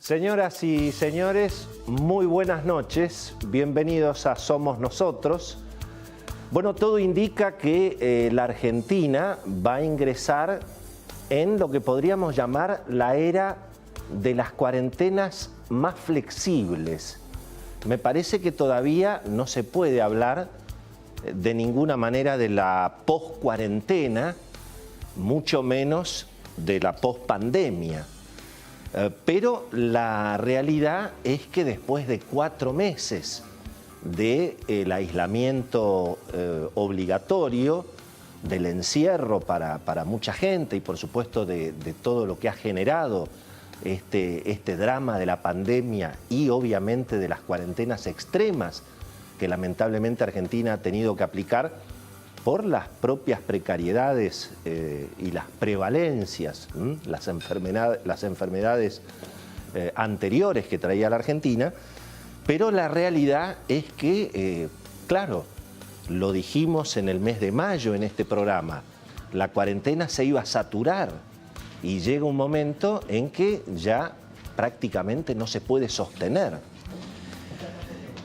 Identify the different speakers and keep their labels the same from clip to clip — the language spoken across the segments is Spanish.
Speaker 1: Señoras y señores, muy buenas noches, bienvenidos a Somos Nosotros. Bueno, todo indica que la Argentina va a ingresar en lo que podríamos llamar la era de las cuarentenas más flexibles. Me parece que todavía no se puede hablar de ninguna manera de la post-cuarentena, mucho menos de la post-pandemia. Pero la realidad es que después de 4 meses del aislamiento obligatorio, del encierro para mucha gente y por supuesto de todo lo que ha generado este drama de la pandemia y obviamente de las cuarentenas extremas que lamentablemente Argentina ha tenido que aplicar por las propias precariedades y las prevalencias, las enfermedades anteriores que traía la Argentina, pero la realidad es que, claro, lo dijimos en el mes de mayo en este programa, la cuarentena se iba a saturar y llega un momento en que ya prácticamente no se puede sostener.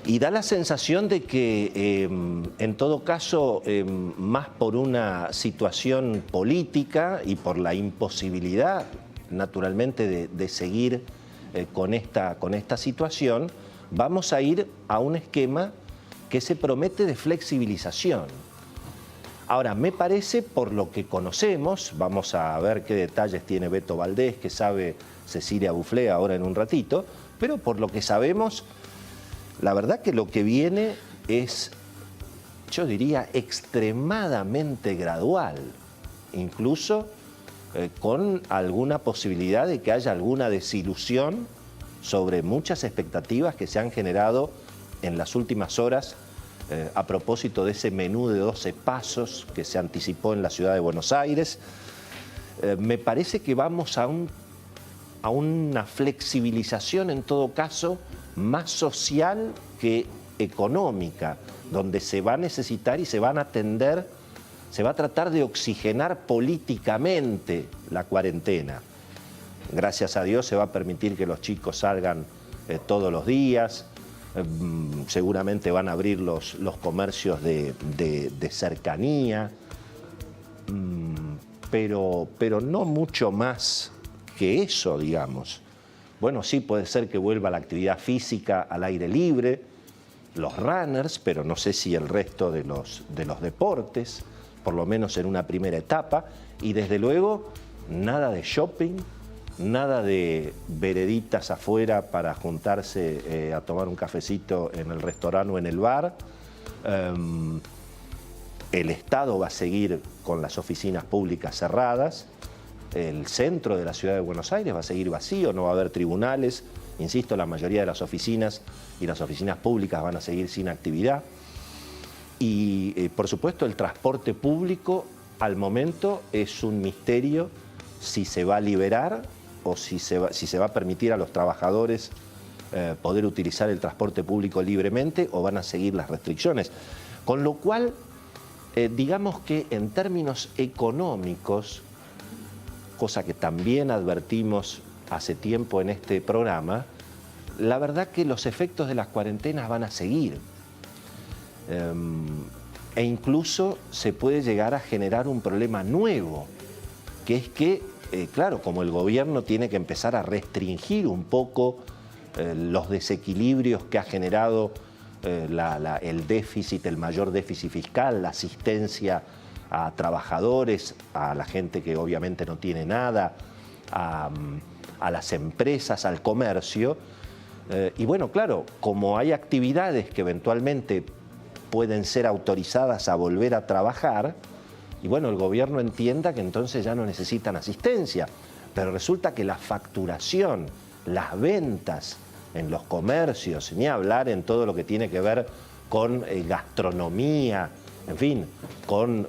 Speaker 1: Y da la sensación de que, en todo caso, más por una situación política y por la imposibilidad, naturalmente, de seguir con esta situación, vamos a ir a un esquema que se promete de flexibilización. Ahora, me parece, por lo que conocemos, vamos a ver qué detalles tiene Beto Valdés, que sabe Cecilia Buflé ahora en un ratito, pero por lo que sabemos, la verdad que lo que viene es, yo diría, extremadamente gradual, incluso con alguna posibilidad de que haya alguna desilusión sobre muchas expectativas que se han generado en las últimas horas a propósito de ese menú de 12 pasos que se anticipó en la ciudad de Buenos Aires. Me parece que vamos a una flexibilización en todo caso más social que económica, donde se va a necesitar y se van a atender, se va a tratar de oxigenar políticamente la cuarentena. Gracias a Dios se va a permitir que los chicos salgan todos los días, seguramente van a abrir los comercios de cercanía, pero no mucho más que eso, digamos. Bueno, sí puede ser que vuelva la actividad física al aire libre, los runners, pero no sé si el resto de los deportes, por lo menos en una primera etapa, y desde luego nada de shopping, nada de vereditas afuera para juntarse a tomar un cafecito en el restaurante o en el bar. El Estado va a seguir con las oficinas públicas cerradas. El centro de la ciudad de Buenos Aires va a seguir vacío, no va a haber tribunales. Insisto, la mayoría de las oficinas y las oficinas públicas van a seguir sin actividad. Y, por supuesto, el transporte público al momento es un misterio si se va a liberar o si se va a permitir a los trabajadores poder utilizar el transporte público libremente o van a seguir las restricciones. Con lo cual, digamos que en términos económicos, cosa que también advertimos hace tiempo en este programa, la verdad que los efectos de las cuarentenas van a seguir. E incluso se puede llegar a generar un problema nuevo, que es que, claro, como el gobierno tiene que empezar a restringir un poco los desequilibrios que ha generado el déficit, el mayor déficit fiscal, la asistencia a trabajadores, a la gente que obviamente no tiene nada, a las empresas, al comercio. Y bueno, claro, como hay actividades que eventualmente pueden ser autorizadas a volver a trabajar, y bueno, el gobierno entienda que entonces ya no necesitan asistencia, pero resulta que la facturación, las ventas en los comercios, ni hablar en todo lo que tiene que ver con gastronomía, en fin, con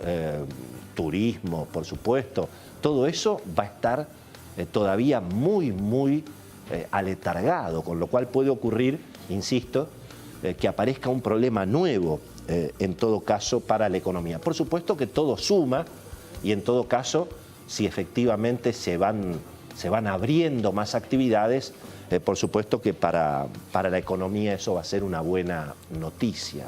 Speaker 1: turismo, por supuesto, todo eso va a estar todavía muy aletargado, con lo cual puede ocurrir, insisto, que aparezca un problema nuevo en todo caso para la economía. Por supuesto que todo suma y en todo caso, si efectivamente se van se van abriendo más actividades, por supuesto que para la economía eso va a ser una buena noticia.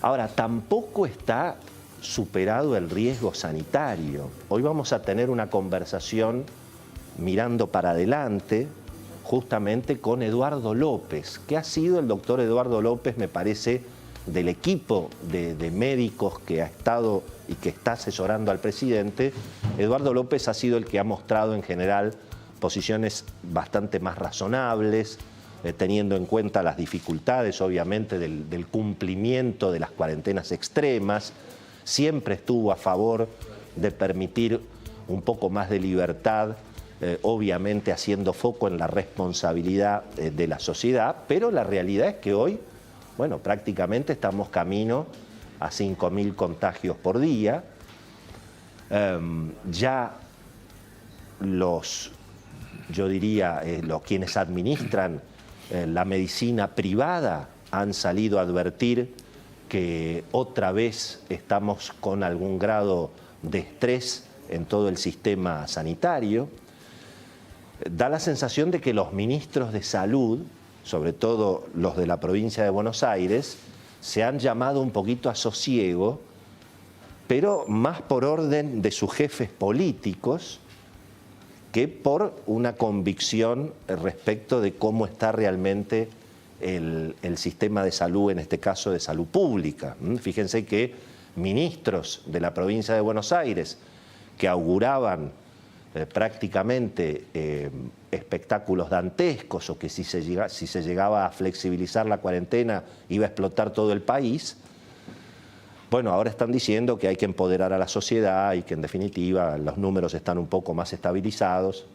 Speaker 1: Ahora, tampoco está superado el riesgo sanitario. Hoy vamos a tener una conversación mirando para adelante, justamente con Eduardo López, que ha sido el doctor Eduardo López, me parece, del equipo de médicos que ha estado y que está asesorando al presidente. Eduardo López ha sido el que ha mostrado en general posiciones bastante más razonables, teniendo en cuenta las dificultades, obviamente, del cumplimiento de las cuarentenas extremas. Siempre estuvo a favor de permitir un poco más de libertad, obviamente haciendo foco en la responsabilidad de la sociedad, pero la realidad es que hoy, bueno, prácticamente estamos camino a 5.000 contagios por día. Ya yo diría, quienes administran la medicina privada han salido a advertir que otra vez estamos con algún grado de estrés en todo el sistema sanitario. Da la sensación de que los ministros de salud, sobre todo los de la provincia de Buenos Aires, se han llamado un poquito a sosiego, pero más por orden de sus jefes políticos que por una convicción respecto de cómo está realmente el sistema de salud, en este caso de salud pública. Fíjense que ministros de la provincia de Buenos Aires que auguraban prácticamente espectáculos dantescos o que si se llegaba a flexibilizar la cuarentena iba a explotar todo el país, bueno, ahora están diciendo que hay que empoderar a la sociedad y que en definitiva los números están un poco más estabilizados.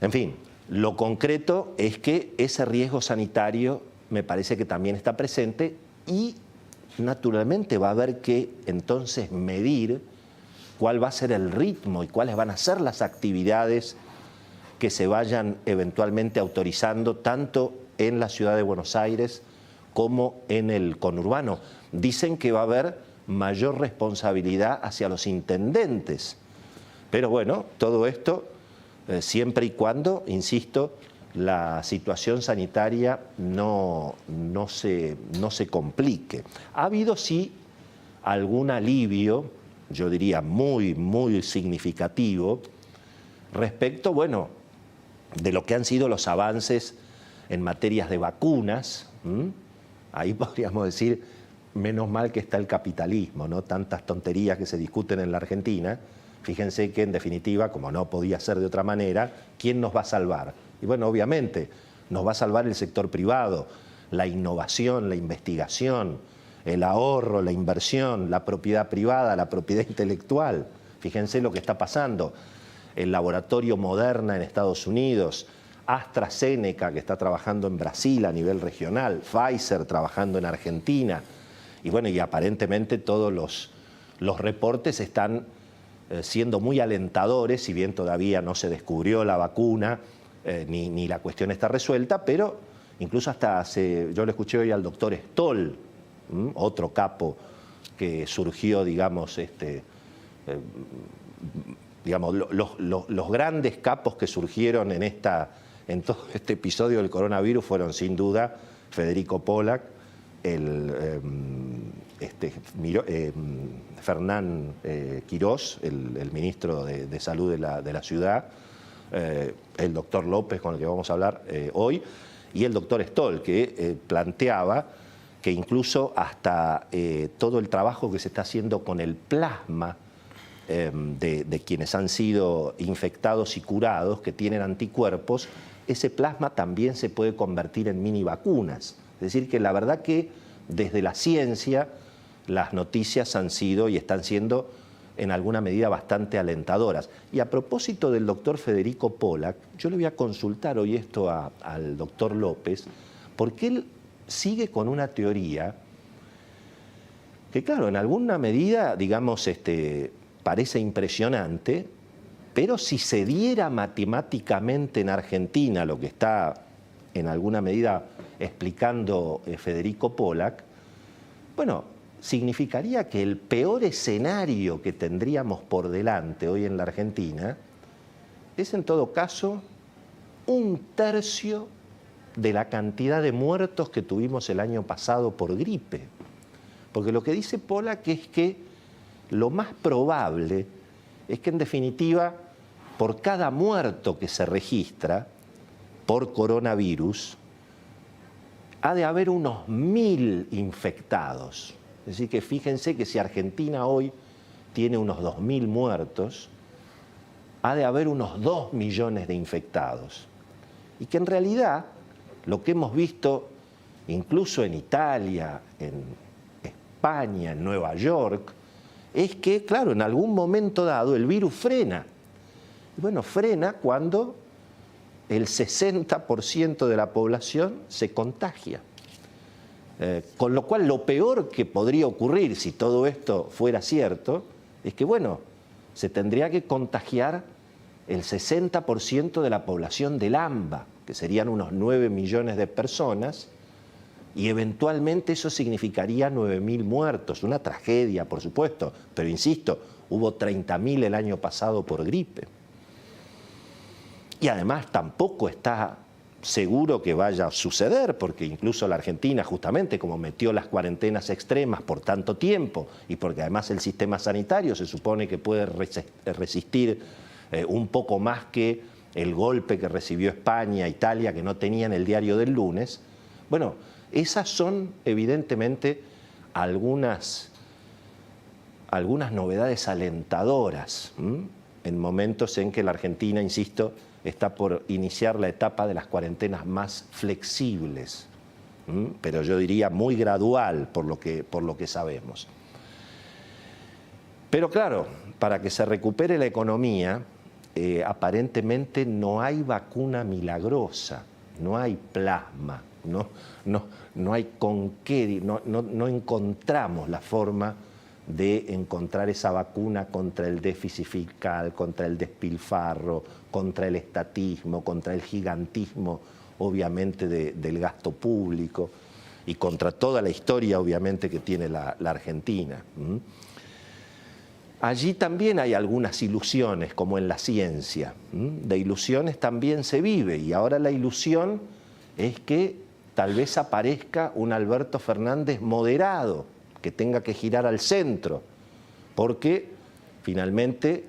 Speaker 1: En fin, lo concreto es que ese riesgo sanitario me parece que también está presente y naturalmente va a haber que entonces medir cuál va a ser el ritmo y cuáles van a ser las actividades que se vayan eventualmente autorizando tanto en la ciudad de Buenos Aires como en el conurbano. Dicen que va a haber mayor responsabilidad hacia los intendentes, pero bueno, todo esto siempre y cuando, insisto, la situación sanitaria no se complique. Ha habido sí algún alivio, yo diría muy, muy significativo, respecto, bueno, de lo que han sido los avances en materias de vacunas. Ahí podríamos decir, menos mal que está el capitalismo, ¿no? Tantas tonterías que se discuten en la Argentina. Fíjense que en definitiva, como no podía ser de otra manera, ¿quién nos va a salvar? Y bueno, obviamente, nos va a salvar el sector privado, la innovación, la investigación, el ahorro, la inversión, la propiedad privada, la propiedad intelectual. Fíjense lo que está pasando. El laboratorio Moderna en Estados Unidos, AstraZeneca, que está trabajando en Brasil a nivel regional, Pfizer trabajando en Argentina. Y bueno, y aparentemente todos los reportes están siendo muy alentadores, si bien todavía no se descubrió la vacuna, ni la cuestión está resuelta, pero incluso hasta yo le escuché hoy al doctor Stoll, otro capo que surgió, digamos, los grandes capos que surgieron en todo este episodio del coronavirus fueron sin duda Federico Pollack, Fernán Quirós, el ministro de Salud de la ciudad, el doctor López, con el que vamos a hablar hoy, y el doctor Stoll, que planteaba que incluso hasta todo el trabajo que se está haciendo con el plasma de quienes han sido infectados y curados, que tienen anticuerpos, ese plasma también se puede convertir en mini vacunas. Es decir, que la verdad que desde la ciencia las noticias han sido y están siendo en alguna medida bastante alentadoras. Y a propósito del doctor Federico Pollack, yo le voy a consultar hoy esto al doctor López, porque él sigue con una teoría que, claro, en alguna medida, digamos, parece impresionante, pero si se diera matemáticamente en Argentina lo que está en alguna medida explicando Federico Pollack, bueno, significaría que el peor escenario que tendríamos por delante hoy en la Argentina es en todo caso un tercio de la cantidad de muertos que tuvimos el año pasado por gripe. Porque lo que dice Pollack es que lo más probable es que en definitiva, por cada muerto que se registra por coronavirus, ha de haber unos 1000 infectados. Es decir, que fíjense que si Argentina hoy tiene unos 2000 muertos, ha de haber unos 2 millones de infectados. Y que en realidad lo que hemos visto incluso en Italia, en España, en Nueva York, es que, claro, en algún momento dado el virus frena. Y bueno, frena cuando el 60% de la población se contagia. Con lo cual, lo peor que podría ocurrir si todo esto fuera cierto es que, bueno, se tendría que contagiar el 60% de la población del AMBA, que serían unos 9 millones de personas, y eventualmente eso significaría 9.000 muertos. Una tragedia, por supuesto, pero insisto, hubo 30.000 el año pasado por gripe. Y además tampoco está seguro que vaya a suceder, porque incluso la Argentina, justamente como metió las cuarentenas extremas por tanto tiempo y porque además el sistema sanitario se supone que puede resistir un poco más que el golpe que recibió España, Italia, que no tenían el diario del lunes. Bueno, esas son evidentemente algunas novedades alentadoras en momentos en que la Argentina, insisto, está por iniciar la etapa de las cuarentenas más flexibles, pero yo diría muy gradual por lo que sabemos. Pero claro, para que se recupere la economía, aparentemente no hay vacuna milagrosa, no hay plasma, no hay con qué, no encontramos la forma de encontrar esa vacuna contra el déficit fiscal, contra el despilfarro, contra el estatismo, contra el gigantismo, obviamente, del gasto público y contra toda la historia, obviamente, que tiene la Argentina. Allí también hay algunas ilusiones, como en la ciencia. De ilusiones también se vive, y ahora la ilusión es que tal vez aparezca un Alberto Fernández moderado, que tenga que girar al centro, porque finalmente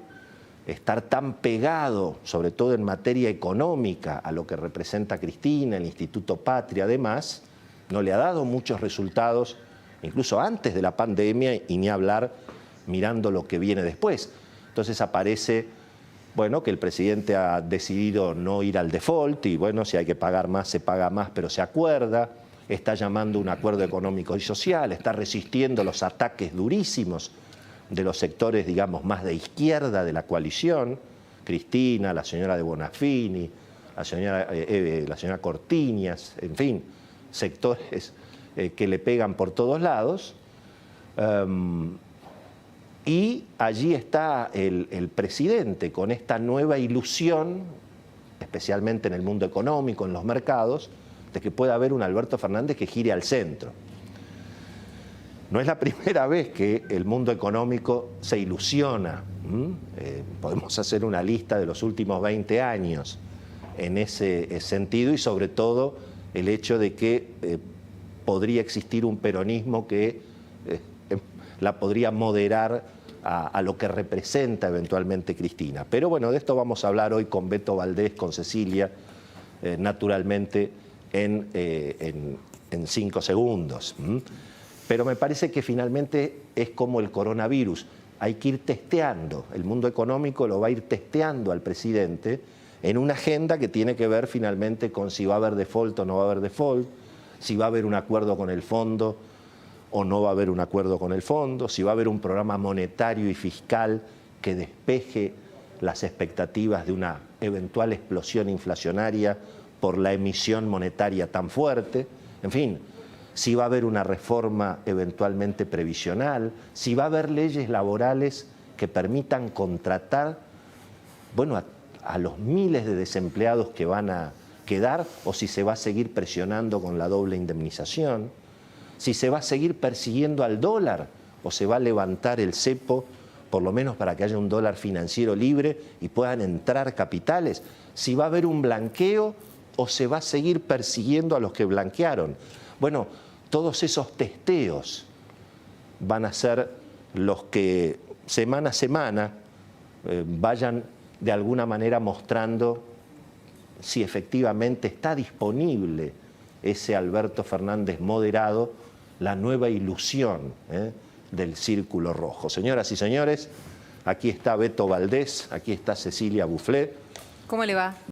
Speaker 1: estar tan pegado, sobre todo en materia económica, a lo que representa Cristina, el Instituto Patria, además, no le ha dado muchos resultados, incluso antes de la pandemia, y ni hablar mirando lo que viene después. Entonces aparece, bueno, que el presidente ha decidido no ir al default, y bueno, si hay que pagar más, se paga más, pero se acuerda. Está llamando un acuerdo económico y social, está resistiendo los ataques durísimos de los sectores, digamos, más de izquierda de la coalición, Cristina, la señora de Bonafini, la señora Cortiñas, en fin, sectores que le pegan por todos lados. Y allí está el presidente con esta nueva ilusión, especialmente en el mundo económico, en los mercados, de que pueda haber un Alberto Fernández que gire al centro. No es la primera vez que el mundo económico se ilusiona. Podemos hacer una lista de los últimos 20 años en ese sentido, y sobre todo el hecho de que podría existir un peronismo que la podría moderar a lo que representa eventualmente Cristina. Pero bueno, de esto vamos a hablar hoy con Beto Valdés, con Cecilia, naturalmente, en 5 segundos. Pero me parece que finalmente es como el coronavirus. Hay que ir testeando, el mundo económico lo va a ir testeando al presidente en una agenda que tiene que ver finalmente con si va a haber default o no va a haber default, si va a haber un acuerdo con el fondo o no va a haber un acuerdo con el fondo, si va a haber un programa monetario y fiscal que despeje las expectativas de una eventual explosión inflacionaria por la emisión monetaria tan fuerte, en fin, si va a haber una reforma eventualmente previsional, si va a haber leyes laborales que permitan contratar, bueno, a los miles de desempleados que van a quedar, o si se va a seguir presionando con la doble indemnización, si se va a seguir persiguiendo al dólar o se va a levantar el cepo por lo menos para que haya un dólar financiero libre y puedan entrar capitales? ¿Si va a haber un blanqueo o se va a seguir persiguiendo a los que blanquearon? Bueno, todos esos testeos van a ser los que semana a semana vayan de alguna manera mostrando si efectivamente está disponible ese Alberto Fernández moderado, la nueva ilusión del Círculo Rojo. Señoras y señores, aquí está Beto Valdés, aquí está Cecilia Bouflé.
Speaker 2: ¿Cómo le va?